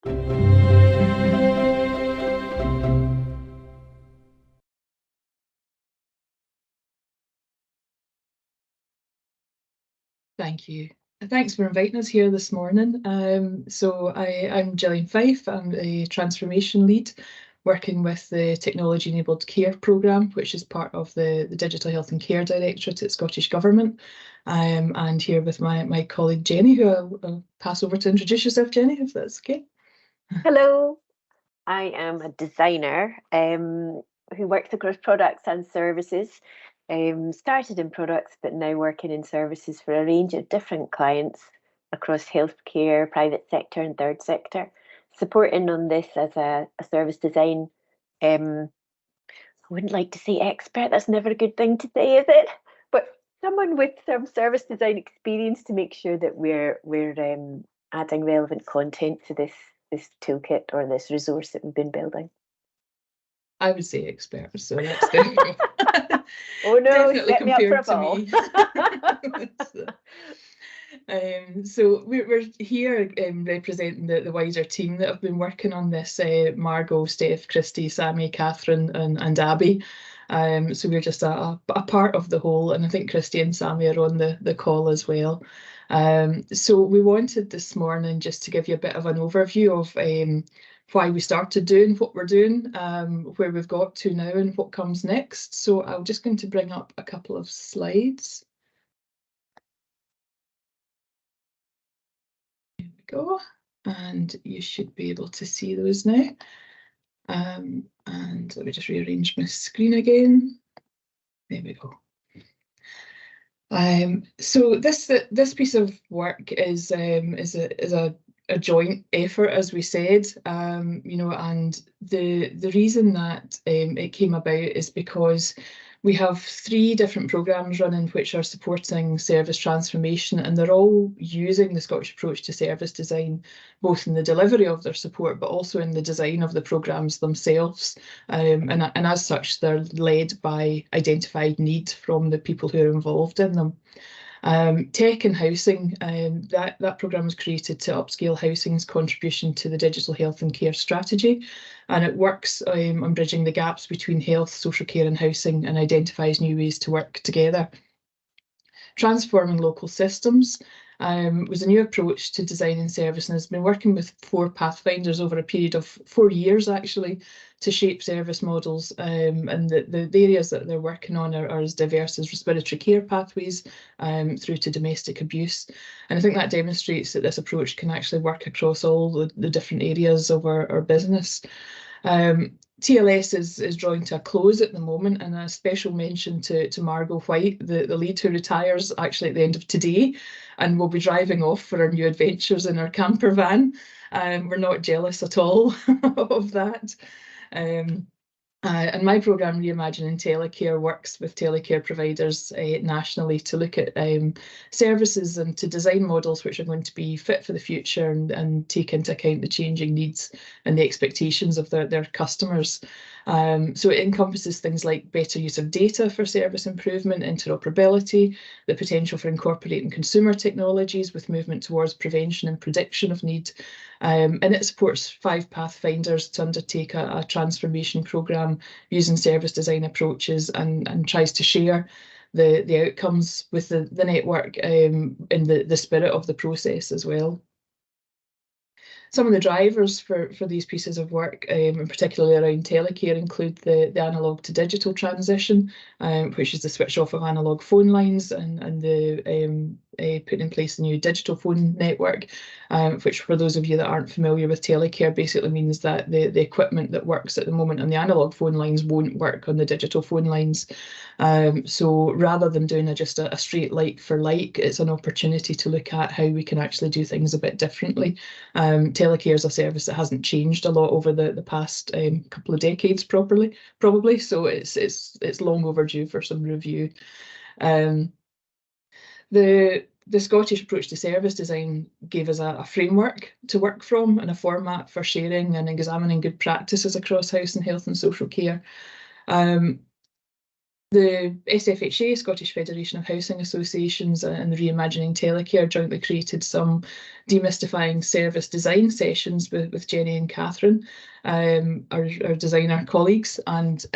Thank you. Thanks for inviting us here this morning. I'm Gillian Fyfe. I'm a transformation lead working with the Technology Enabled Care Programme, which is part of the Digital Health and Care Directorate at Scottish Government. And here with my colleague Jeni, who I'll pass over to introduce yourself, Jeni, if that's okay. Hello, I am a designer who works across products and services. Started in products, but now working in services for a range of different clients across healthcare, private sector and third sector. Supporting on this as a service design, I wouldn't like to say expert, that's never a good thing to say, is it? But someone with some service design experience to make sure that we're adding relevant content to this toolkit or this resource that we've been building. I would say expert, so that's good. Oh no, definitely set me up for a ball. So we're here representing the wider team that have been working on this, Margot, Steph, Christy, Sammy, Catherine and Abby. So we're just a part of the whole, and I think Christy and Sammy are on the call as well. So we wanted this morning just to give you a bit of an overview of why we started doing what we're doing, where we've got to now and what comes next. So I'm just going to bring up a couple of slides. Here we go. And you should be able to see those now. And let me just rearrange my screen again. There we go. So this piece of work is a joint effort, as we said, you know, and the reason that it came about is because we have 3 different programmes running which are supporting service transformation, and they're all using the Scottish approach to service design, both in the delivery of their support, but also in the design of the programmes themselves. And as such, they're led by identified need from the people who are involved in them. Tech and housing, that programme was created to upscale housing's contribution to the digital health and care strategy, and it works on bridging the gaps between health, social care and housing, and identifies new ways to work together. Transforming local systems was a new approach to design and service, and has been working with 4 Pathfinders over a period of 4 years actually to shape service models, and the areas that they're working on are as diverse as respiratory care pathways through to domestic abuse. And I think that demonstrates that this approach can actually work across all the different areas of our business. TLS is drawing to a close at the moment, and a special mention to Margot White, the lead, who retires actually at the end of today, and will be driving off for our new adventures in our camper van. We're not jealous at all of that. And my programme, Reimagining Telecare, works with telecare providers nationally to look at services and to design models which are going to be fit for the future and take into account the changing needs and the expectations of their customers. So it encompasses things like better use of data for service improvement, interoperability, the potential for incorporating consumer technologies with movement towards prevention and prediction of need. And it supports 5 Pathfinders to undertake a transformation programme using service design approaches, and tries to share the outcomes with the network in the spirit of the process as well. Some of the drivers for these pieces of work, and particularly around telecare, include the analogue to digital transition, which is the switch off of analogue phone lines and the putting in place the new digital phone network, which, for those of you that aren't familiar with telecare, basically means that the equipment that works at the moment on the analogue phone lines won't work on the digital phone lines. So rather than doing just a straight like for like, it's an opportunity to look at how we can actually do things a bit differently. Telecare is a service that hasn't changed a lot over the past couple of decades, probably. So it's long overdue for some review. The Scottish approach to service design gave us a framework to work from and a format for sharing and examining good practices across house and health and social care. The SFHA, Scottish Federation of Housing Associations, and the Reimagining Telecare jointly created some demystifying service design sessions with Jenny and Catherine, our designer colleagues, and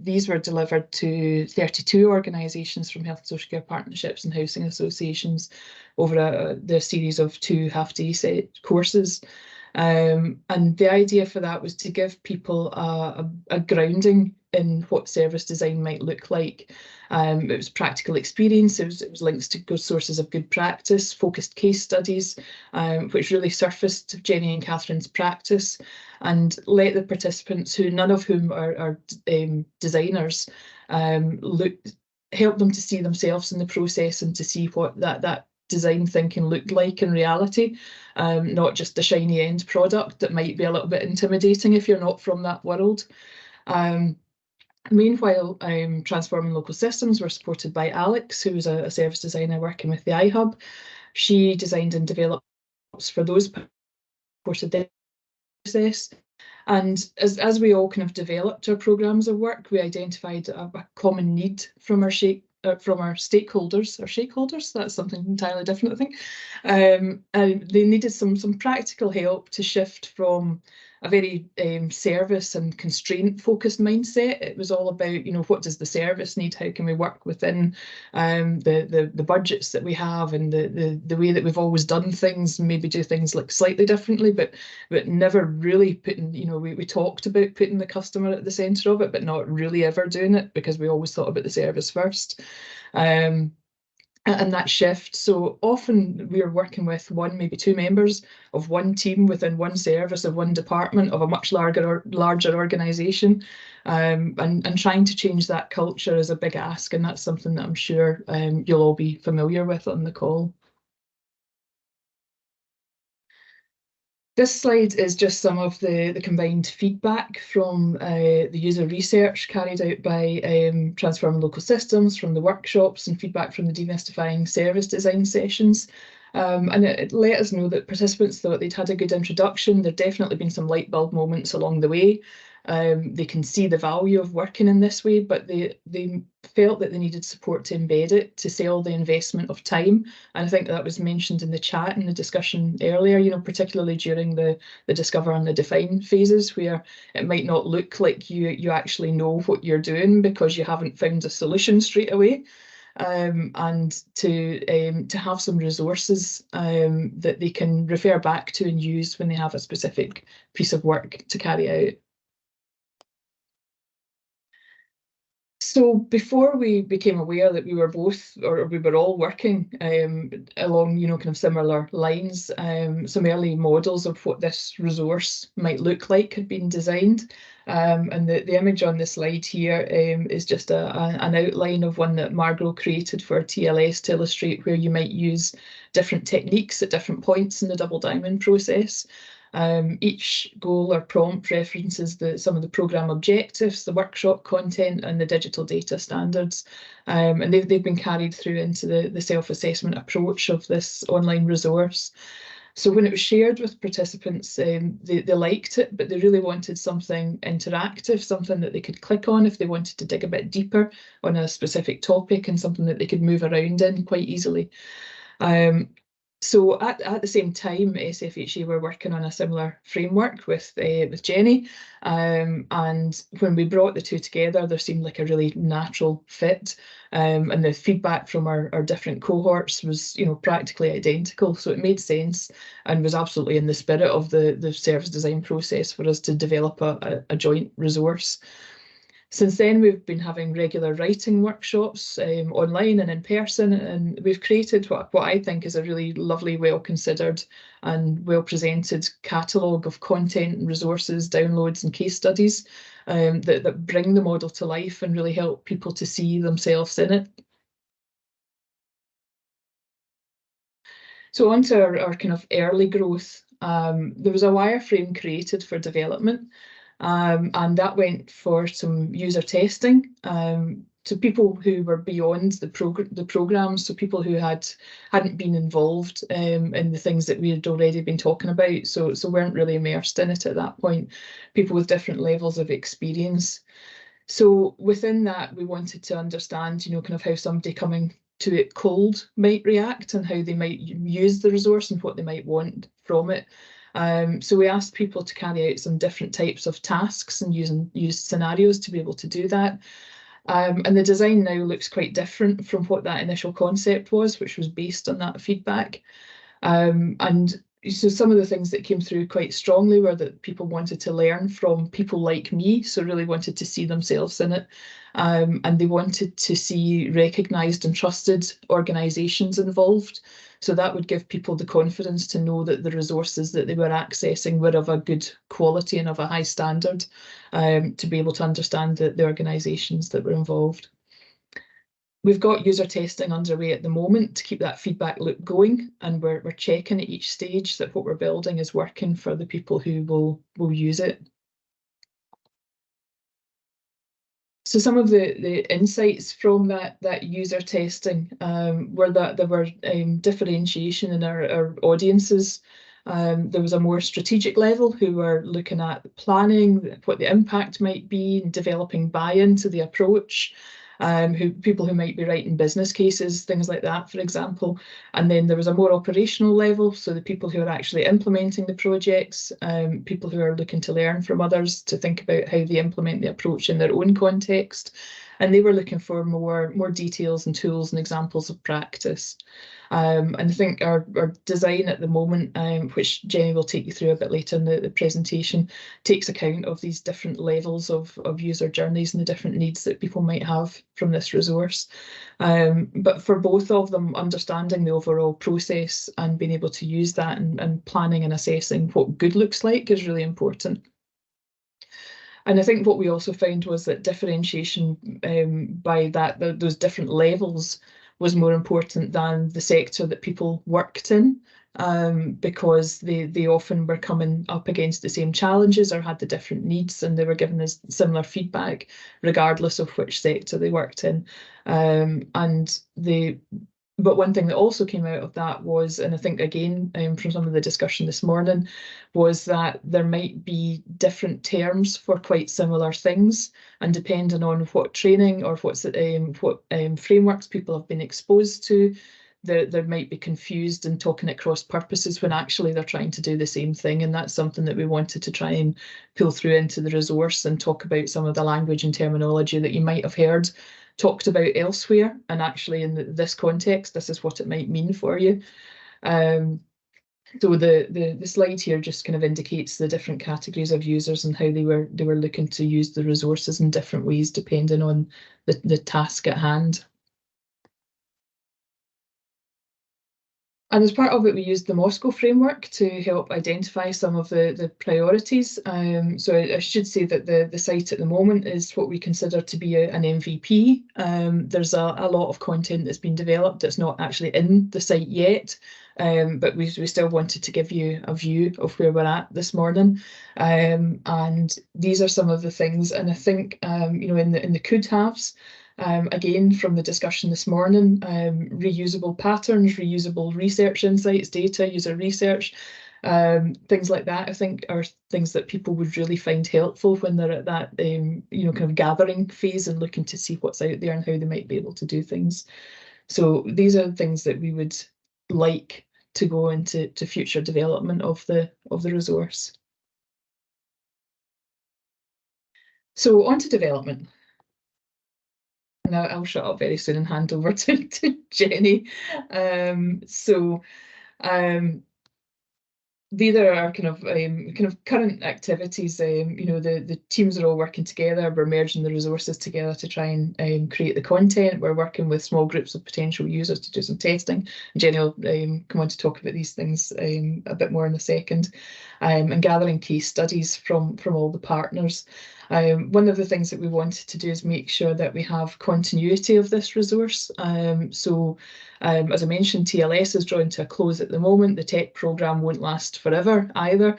these were delivered to 32 organisations from health and social care partnerships and housing associations over the series of 2 half-day set courses. And the idea for that was to give people a grounding in what service design might look like. It was practical experience, it was links to good sources of good practice, focused case studies, which really surfaced Jenny and Catherine's practice and let the participants, who none of whom are designers, help them to see themselves in the process and to see what that design thinking looked like in reality, not just the shiny end product that might be a little bit intimidating if you're not from that world. Meanwhile, transforming local systems were supported by Alex, who was a service designer working with the iHub. She designed and developed for those supported the process. And as we all kind of developed our programmes of work, we identified a common need from our stakeholders, that's something entirely different, I think. And they needed some practical help to shift from a very service and constraint focused mindset. It was all about, what does the service need? How can we work within the budgets that we have and the way that we've always done things, maybe do things like slightly differently, but never really putting, we talked about putting the customer at the centre of it, but not really ever doing it because we always thought about the service first. And that shift. So often we are working with one, maybe 2 members of one team within one service of one department of a much larger organisation, and trying to change that culture is a big ask, and that's something that I'm sure you'll all be familiar with on the call. This slide is just some of the combined feedback from the user research carried out by Transforming Local Systems, from the workshops, and feedback from the demystifying service design sessions. And it let us know that participants thought they'd had a good introduction. There'd definitely been some light bulb moments along the way. They can see the value of working in this way, but they felt that they needed support to embed it, to sell the investment of time. And I think that was mentioned in the chat in the discussion earlier, particularly during the discover and the define phases, where it might not look like you actually know what you're doing because you haven't found a solution straight away. And to have some resources that they can refer back to and use when they have a specific piece of work to carry out. So before we became aware that we were both, or we were all working along, kind of similar lines, some early models of what this resource might look like had been designed. And the image on the slide here is just an outline of one that Margot created for TLS to illustrate where you might use different techniques at different points in the double diamond process. Each goal or prompt references some of the programme objectives, the workshop content, and the digital data standards. And they've been carried through into the self-assessment approach of this online resource. So when it was shared with participants, they liked it, but they really wanted something interactive, something that they could click on if they wanted to dig a bit deeper on a specific topic, and something that they could move around in quite easily. So at the same time, SFHA were working on a similar framework with Jeni, and when we brought the two together, there seemed like a really natural fit, and the feedback from our different cohorts was, practically identical. So it made sense and was absolutely in the spirit of the service design process for us to develop a joint resource. Since then, we've been having regular writing workshops online and in person, and we've created what I think is a really lovely, well-considered and well-presented catalogue of content and resources, downloads and case studies that bring the model to life and really help people to see themselves in it. So on to our kind of early growth. There was a wireframe created for development. And that went for some user testing to people who were beyond the programme, so people who hadn't been involved in the things that we had already been talking about, so weren't really immersed in it at that point, people with different levels of experience. So within that, we wanted to understand, kind of how somebody coming to it cold might react and how they might use the resource and what they might want from it. So we asked people to carry out some different types of tasks and use scenarios to be able to do that. And the design now looks quite different from what that initial concept was, which was based on that feedback. And so some of the things that came through quite strongly were that people wanted to learn from people like me, so really wanted to see themselves in it. And they wanted to see recognised and trusted organisations involved. So that would give people the confidence to know that the resources that they were accessing were of a good quality and of a high standard, to be able to understand the organisations that were involved. We've got user testing underway at the moment to keep that feedback loop going, and we're checking at each stage that what we're building is working for the people who will use it. So some of the insights from that user testing were that there were differentiation in our audiences. There was a more strategic level who were looking at planning, what the impact might be, and developing buy-in to the approach. People who might be writing business cases, things like that, for example. And then there was a more operational level, so the people who are actually implementing the projects, people who are looking to learn from others to think about how they implement the approach in their own context. And they were looking for more details and tools and examples of practice. And I think our design at the moment, which Jenny will take you through a bit later in the presentation, takes account of these different levels of user journeys and the different needs that people might have from this resource. But for both of them, understanding the overall process and being able to use that and planning and assessing what good looks like is really important. And I think what we also found was that differentiation by those different levels was more important than the sector that people worked in, because they often were coming up against the same challenges or had the different needs, and they were given us similar feedback regardless of which sector they worked in. But one thing that also came out of that was, and I think again from some of the discussion this morning, was that there might be different terms for quite similar things, and depending on what training or what frameworks people have been exposed to, there might be confused and talking at cross purposes when actually they're trying to do the same thing. And that's something that we wanted to try and pull through into the resource and talk about some of the language and terminology that you might have heard talked about elsewhere, and actually in this context, this is what it might mean for you. So the slide here just kind of indicates the different categories of users and how they were looking to use the resources in different ways depending on the task at hand. And as part of it, we used the Moscow framework to help identify some of the priorities. So I should say that the site at the moment is what we consider to be an MVP. There's a lot of content that's been developed that's not actually in the site yet, but we still wanted to give you a view of where we're at this morning. And these are some of the things, and I think in the could-haves, again, from the discussion this morning, reusable patterns, reusable research insights, data, user research, things like that, I think are things that people would really find helpful when they're at that, kind of gathering phase and looking to see what's out there and how they might be able to do things. So these are things that we would like to go into future development of the resource. So on to development. And I'll shut up very soon and hand over to Jenny. These are our kind of current activities. The teams are all working together. We're merging the resources together to try and create the content. We're working with small groups of potential users to do some testing. Jenny will come on to talk about these things a bit more in a second. And gathering case studies from all the partners. One of the things that we wanted to do is make sure that we have continuity of this resource. As I mentioned, TLS is drawing to a close at the moment. The tech programme won't last forever either.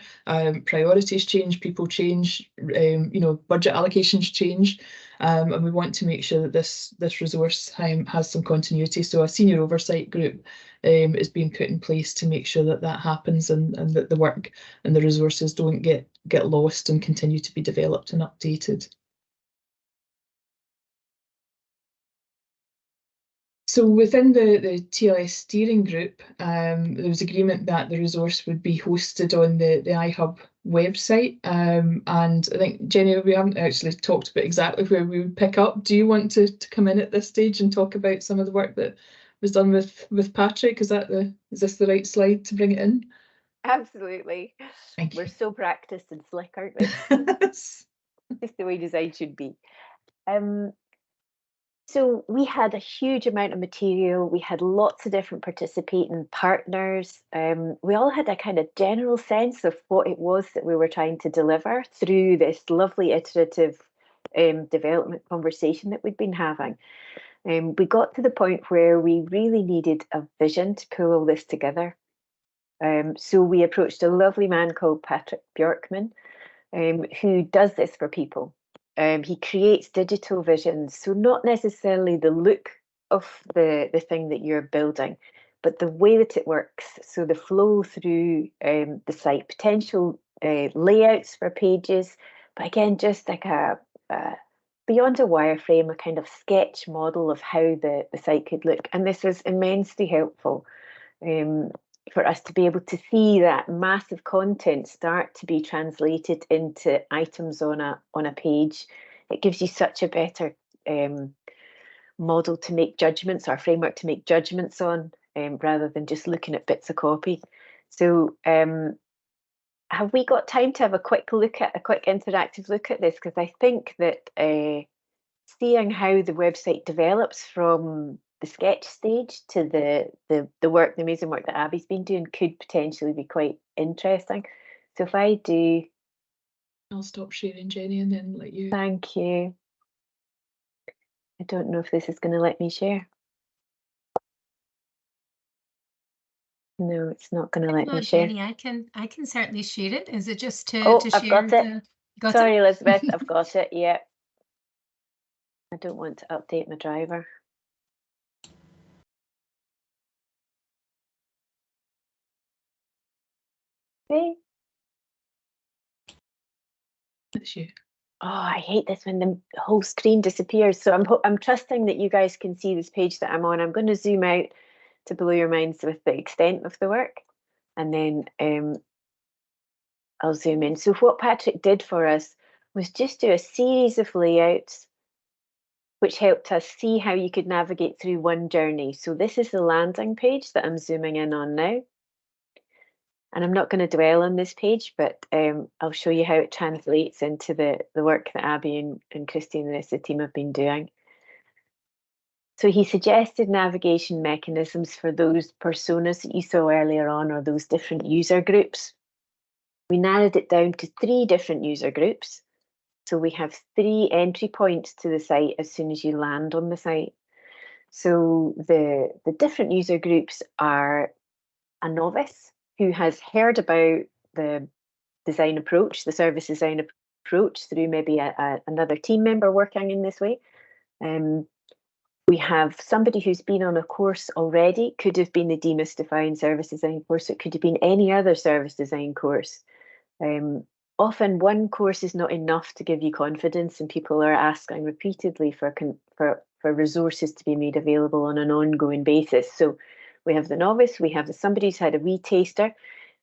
Priorities change, people change, budget allocations change. And we want to make sure that this resource has some continuity. So a senior oversight group is being put in place to make sure that happens, and that the work and the resources don't get lost and continue to be developed and updated. So within the TLS steering group, there was agreement that the resource would be hosted on the iHub website. And I think, Jenny, we haven't actually talked about exactly where we would pick up. Do you want to come in at this stage and talk about some of the work that was done with Patrick? Is this the right slide to bring it in? Absolutely. Thank We're you. so practiced and slick, aren't we? Just the way design should be. So we had a huge amount of material. We had lots of different participating partners. We all had a kind of general sense of what it was that we were trying to deliver through this lovely iterative development conversation that we'd been having. We got to the point where we really needed a vision to pull all this together. So we approached a lovely man called Patrick Bjorkman, who does this for people. He creates digital visions, so not necessarily the look of the thing that you're building, but the way that it works. So the flow through the site, potential layouts for pages, but again, just like a beyond a wireframe, a kind of sketch model of how the site could look. And this was immensely helpful. For us to be able to see that massive content start to be translated into items on a page. It gives you such a better model to make judgments, or framework to make judgments on, rather than just looking at bits of copy. So have we got time to have a quick interactive look at this? Because I think that seeing how the website develops from the sketch stage to the amazing work that Abby's been doing could potentially be quite interesting. So if I do, I'll stop sharing, Jenny, and then let you. Thank you. I don't know if this is going to let me share. No, it's not going to let me share. Jenny, I can certainly share it. Is it just to I've share got it. Got Sorry, it? Elizabeth, I've got it. Yeah. I don't want to update my driver. Okay. That's you. Oh, I hate this when the whole screen disappears. So I'm trusting that you guys can see this page that I'm on. I'm going to zoom out to blow your minds with the extent of the work, and then I'll zoom in. So what Patrick did for us was just do a series of layouts which helped us see how you could navigate through one journey. So this is the landing page that I'm zooming in on now. And I'm not going to dwell on this page, but I'll show you how it translates into the work that Abby and Christy and the rest of the team have been doing. So he suggested navigation mechanisms for those personas that you saw earlier on, or those different user groups. We narrowed it down to 3 different user groups. So we have 3 entry points to the site as soon as you land on the site. So the different user groups are a novice who has heard about the design approach, the service design approach, through maybe another team member working in this way. We have somebody who's been on a course already, could have been the Demystifying Service Design course, it could have been any other service design course. Often one course is not enough to give you confidence, and people are asking repeatedly for resources to be made available on an ongoing basis. So we have the novice, we have somebody who's had a wee taster,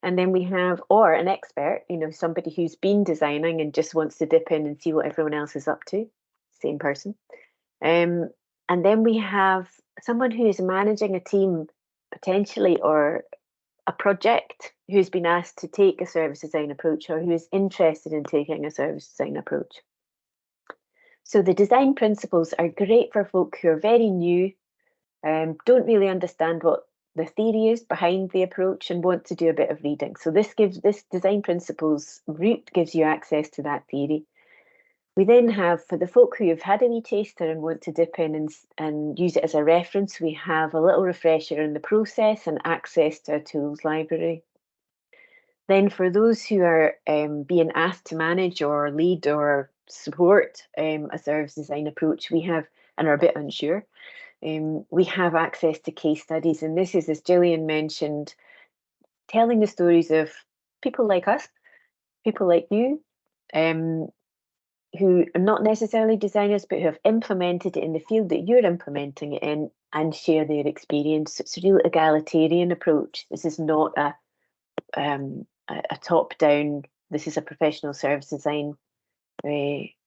and then we have, or an expert, somebody who's been designing and just wants to dip in and see what everyone else is up to. Same person. And then we have someone who is managing a team potentially, or a project, who's been asked to take a service design approach, or who is interested in taking a service design approach. So the design principles are great for folk who are very new, don't really understand what the theory is behind the approach, and want to do a bit of reading. So this design principles route gives you access to that theory. We then have, for the folk who have had a wee taster and want to dip in and use it as a reference, we have a little refresher in the process and access to a tools library. Then for those who are being asked to manage or lead or support a service design approach, we have, and are a bit unsure, we have access to case studies. And this is, as Gillian mentioned, telling the stories of people like us, people like you, who are not necessarily designers, but who have implemented it in the field that you're implementing it in, and share their experience. It's a real egalitarian approach. This is not a top-down, this is a professional service design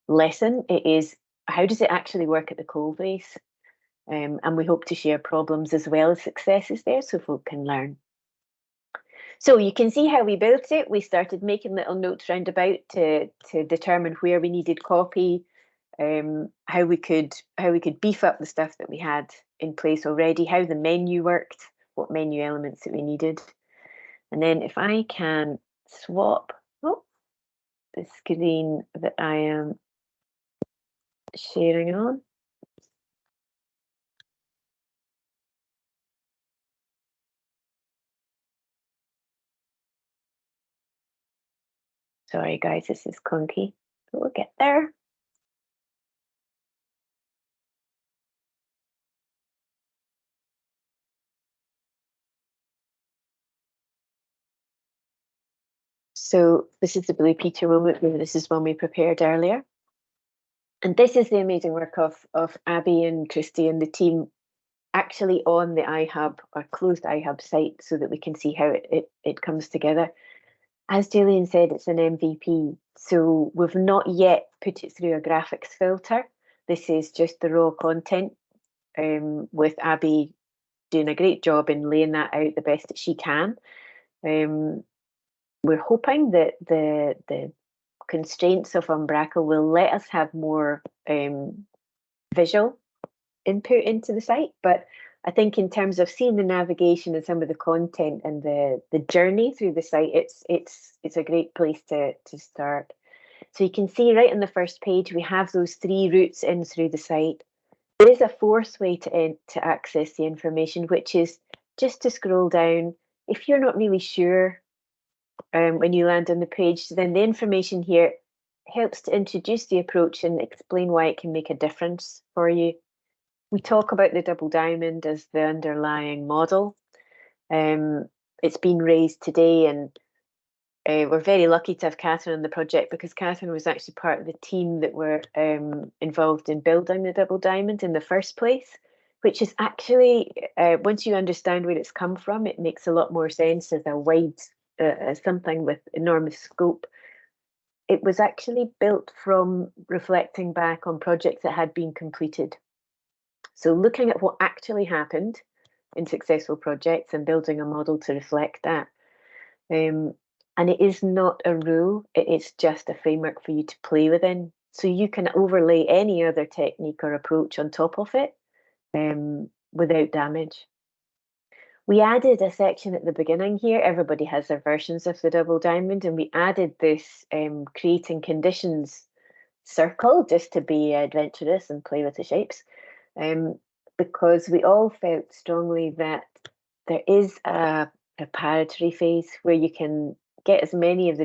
lesson. It is, how does it actually work at the coalface? And we hope to share problems as well as successes there so folk can learn. So you can see how we built it. We started making little notes round about to determine where we needed copy, how we could beef up the stuff that we had in place already, how the menu worked, what menu elements that we needed. And then if I can swap the screen that I am sharing on. Sorry guys, this is clunky, but we'll get there. So this is the Blue Peter moment. This is one we prepared earlier. And this is the amazing work of Abby and Christy and the team actually on the iHub or closed iHub site so that we can see how it comes together. As Gillian said, it's an MVP. So we've not yet put it through a graphics filter. This is just the raw content with Abby doing a great job in laying that out the best that she can. We're hoping that the constraints of Umbraco will let us have more visual input into the site, but I think in terms of seeing the navigation and some of the content and the journey through the site, it's a great place to start. So you can see right on the first page we have those 3 routes in through the site. There is a 4th way to access the information, which is just to scroll down. If you're not really sure when you land on the page, then the information here helps to introduce the approach and explain why it can make a difference for you. We talk about the double diamond as the underlying model. It's been raised today, and we're very lucky to have Catherine on the project because Catherine was actually part of the team that were involved in building the double diamond in the first place, which is actually, once you understand where it's come from, it makes a lot more sense as a wide, as something with enormous scope. It was actually built from reflecting back on projects that had been completed. So looking at what actually happened in successful projects and building a model to reflect that. And it is not a rule, it is just a framework for you to play within. So you can overlay any other technique or approach on top of it without damage. We added a section at the beginning here. Everybody has their versions of the double diamond, and we added this creating conditions circle just to be adventurous and play with the shapes. Because we all felt strongly that there is a preparatory phase where you can get as many of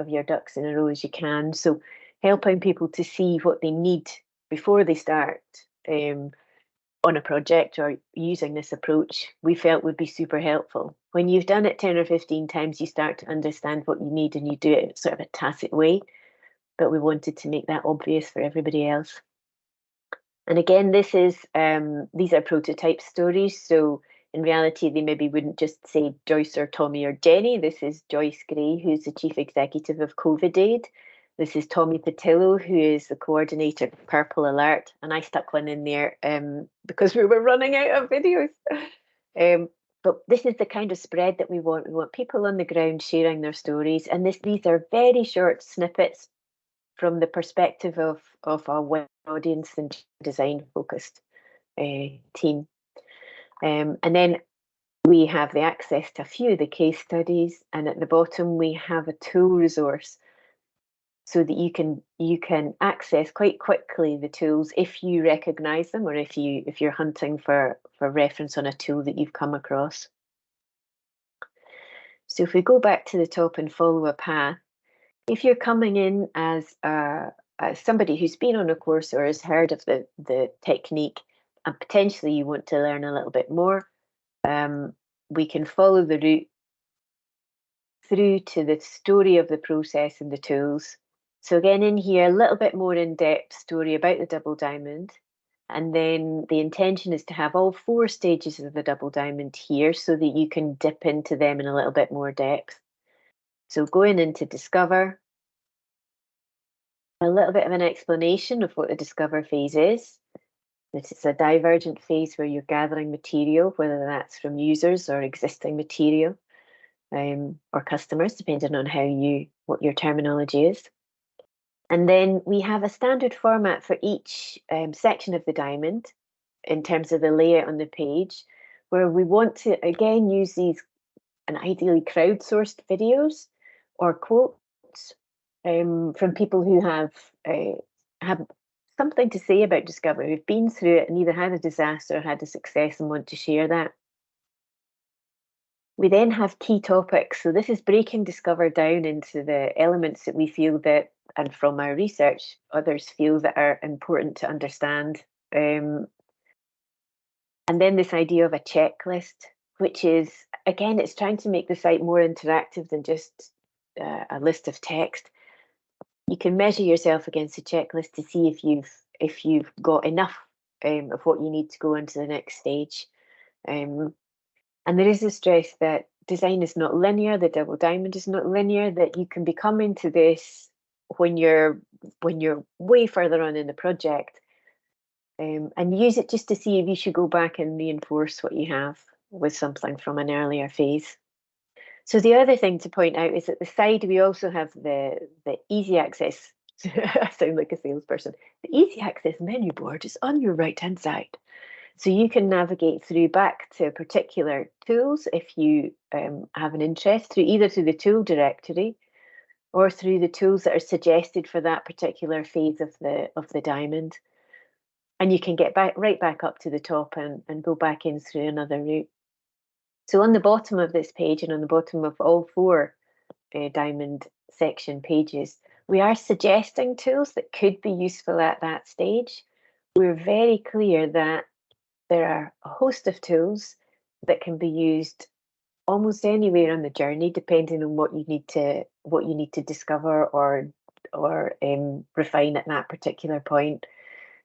your ducks in a row as you can. So helping people to see what they need before they start on a project or using this approach, we felt would be super helpful. When you've done it 10 or 15 times, you start to understand what you need and you do it in sort of a tacit way. But we wanted to make that obvious for everybody else. And again, this is these are prototype stories. So in reality, they maybe wouldn't just say Joyce or Tommy or Jenny. This is Joyce Gray, who's the Chief Executive of COVID Aid. This is Tommy Patillo, who is the coordinator of Purple Alert. And I stuck one in there because we were running out of videos. But this is the kind of spread that we want. We want people on the ground sharing their stories. And these are very short snippets from the perspective of a web audience and design-focused team. And then we have the access to a few of the case studies, and at the bottom we have a tool resource so that you can access quite quickly the tools if you recognise them or if you're hunting for reference on a tool that you've come across. So if we go back to the top and follow a path, if you're coming in as somebody who's been on a course or has heard of the technique and potentially you want to learn a little bit more, we can follow the route through to the story of the process and the tools. So again, in here, a little bit more in-depth story about the double diamond. And then the intention is to have all 4 stages of the double diamond here so that you can dip into them in a little bit more depth. So going into discover, a little bit of an explanation of what the discover phase is. This is a divergent phase where you're gathering material, whether that's from users or existing material, or customers, depending on what your terminology is. And then we have a standard format for each section of the diamond in terms of the layout on the page, where we want to again use these and ideally crowdsourced videos or quotes from people who have something to say about Discover, who've been through it and either had a disaster or had a success and want to share that. We then have key topics. So this is breaking Discover down into the elements that we feel that, and from our research, others feel that are important to understand. And then this idea of a checklist, which is, again, it's trying to make the site more interactive than just a list of text. You can measure yourself against a checklist to see if you've got enough of what you need to go on to the next stage. And there is a stress that design is not linear, the double diamond is not linear, that you can be coming to this when you're way further on in the project, and use it just to see if you should go back and reinforce what you have with something from an earlier phase. So the other thing to point out is at the side we also have the easy access. I sound like a salesperson. The easy access menu board is on your right hand side. So you can navigate through back to particular tools if you have an interest, either through the tool directory or through the tools that are suggested for that particular phase of the diamond. And you can get right back up to the top and go back in through another route. So on the bottom of this page and on the bottom of all 4 diamond section pages, we are suggesting tools that could be useful at that stage. We're very clear that there are a host of tools that can be used almost anywhere on the journey, depending on what you need to discover or refine at that particular point.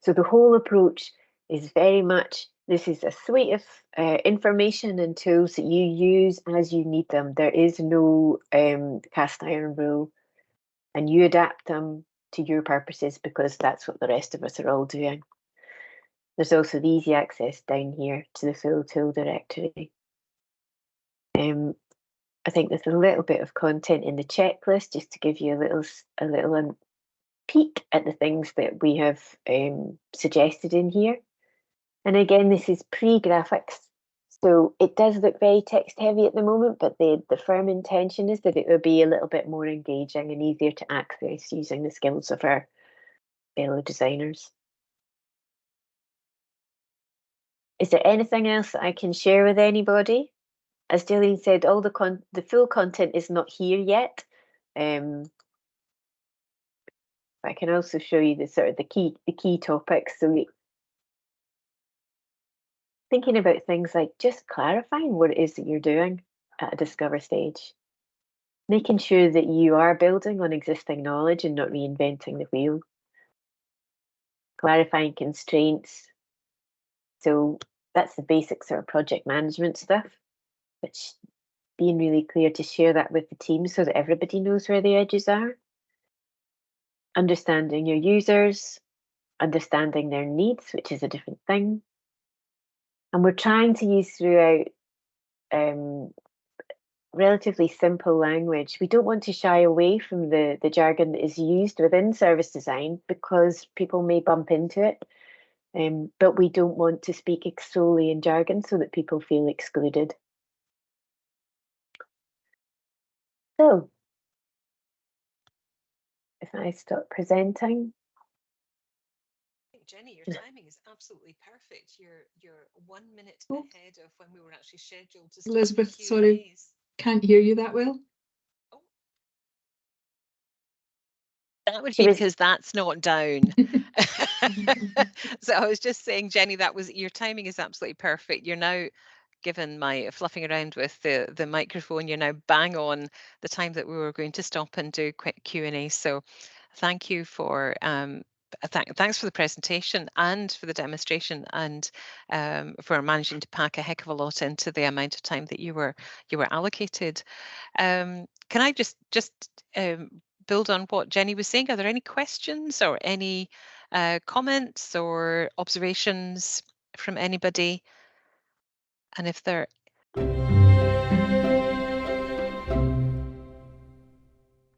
So the whole approach is very much, this is a suite of information and tools that you use as you need them. There is no cast iron rule, and you adapt them to your purposes because that's what the rest of us are all doing. There's also the easy access down here to the full tool directory. I think there's a little bit of content in the checklist just to give you a little peek at the things that we have suggested in here. And again, this is pre-graphics, so it does look very text heavy at the moment, but the firm intention is that it will be a little bit more engaging and easier to access using the skills of our fellow designers. Is there anything else that I can share with anybody? As Gillian said, all the full content is not here yet. I can also show you the key topics. So thinking about things like just clarifying what it is that you're doing at a discover stage, making sure that you are building on existing knowledge and not reinventing the wheel, clarifying constraints. So that's the basic sort of project management stuff, which being really clear to share that with the team so that everybody knows where the edges are. Understanding your users, understanding their needs, which is a different thing. And we're trying to use throughout relatively simple language. We don't want to shy away from the jargon that is used within service design because people may bump into it. But we don't want to speak solely in jargon so that people feel excluded. So, if I stop presenting. Jeni, your timing is absolutely perfect. You're 1 minute ahead of when we were actually scheduled to start. Elizabeth, sorry, can't hear you that well. Oh. That would be because that's not down. So I was just saying, Jeni, your timing is absolutely perfect. You're now, given my fluffing around with the microphone, you're now bang on the time that we were going to stop and do quick Q&A. So thank you for Thanks for the presentation and for the demonstration, and for managing to pack a heck of a lot into the amount of time that you were allocated. Can I just build on what Jeni was saying? Are there any questions or any comments or observations from anybody? And if there